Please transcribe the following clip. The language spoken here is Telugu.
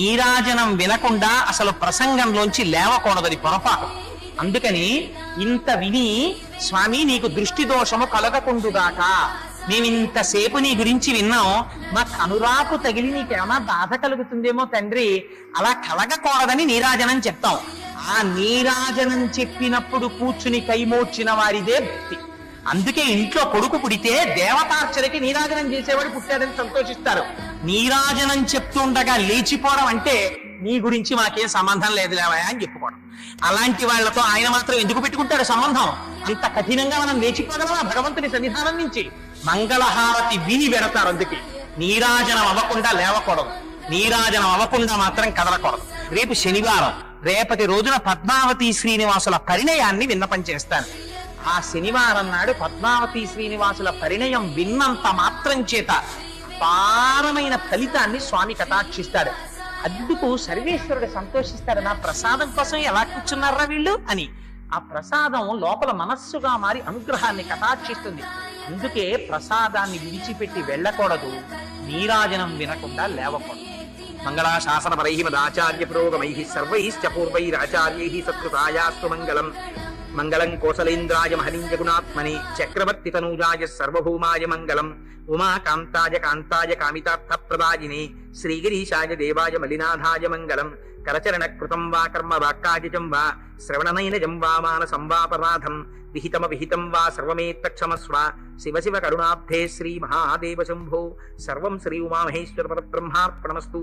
నీరాజనం వినకుండా అసలు ప్రసంగంలోంచి లేవకూడదని పొరపాటు. అందుకని ఇంత విని స్వామి నీకు దృష్టి దోషము కలగకుండుగాక, మేమింతసేపు నీ గురించి విన్నాం, మా కనురాకు తగిలి నీకేమన్నా బాధ కలుగుతుందేమో తండ్రి, అలా కలగకూడదని నీరాజనం చెప్తాం. ఆ నీరాజనం చెప్పినప్పుడు కూర్చుని కైమోడ్చిన వారిదే భక్తి. అందుకే ఇంట్లో కొడుకు పుడితే దేవతార్చనకి నీరాజనం చేసేవాడు పుట్టాడని సంతోషిస్తారు. నీరాజనం చెప్తుండగా లేచిపోవడం అంటే నీ గురించి మాకేం సంబంధం లేదు లేవయా అని చెప్పుకోవడం. అలాంటి వాళ్లతో ఆయన మాత్రం ఎందుకు పెట్టుకుంటాడు సంబంధం? అంత కఠినంగా మనం లేచిపోగలమా భగవంతుని సన్నిధానం నుంచి? మంగళహారతి విని పెడతారు. అందుకే నీరాజనం అవ్వకుండా లేవకూడదు, నీరాజనం అవ్వకుండా మాత్రం కదలకూడదు. రేపు శనివారం, రేపటి రోజున పద్మావతి శ్రీనివాసుల పరిణయాన్ని విన్నపం చేస్తాను. ఆ శనివారం నాడు పద్మావతి శ్రీనివాసుల పరిణయం విన్నంత మాత్రం చేత అపారమైన ఫలితాన్ని స్వామి కటాక్షిస్తాడు. అందుకు సర్వేశ్వరుడు సంతోషిస్తాడు. నా ప్రసాదం కోసం ఎలా కూర్చున్నారా వీళ్ళు అని. ఆ ప్రసాదం లోపల మనస్సుగా మారి అనుగ్రహాన్ని కటాక్షిస్తుంది. అందుకే ప్రసాదాన్ని విడిచిపెట్టి వెళ్ళకూడదు, నీరాజనం వినకుండా లేవకూడదు. మంగళాశాసన పరై మదాచార్య పురోగమై సర్వైశ్చ పూర్వైరాచార్యై సత్కృతాయాస్తు మంగళం. మంగళం కోసలేంద్రాయ మహనీయ గుణాత్మనే చక్రవర్తి తనూజాయ సర్వభౌమాయ మంగళం. ఉమాకాంతాయ కాంతాయ కామితార్థ ప్రదాయినే శ్రీగిరీశాయ దేవాయ మలినాథాయ మంగళం. కరచరణ కృతం వా కర్మ వాక్కాదిజం వా శ్రవణనైనజం వా మానసం వాపరాధం విహితం వా సర్వమేత్తక్షమస్వ. శివ శివ కరుణాబ్ధే శ్రీ మహాదేవ శంభో. సర్వం శ్రీ ఉమామహేశ్వర పరబ్రహ్మార్పణమస్తు.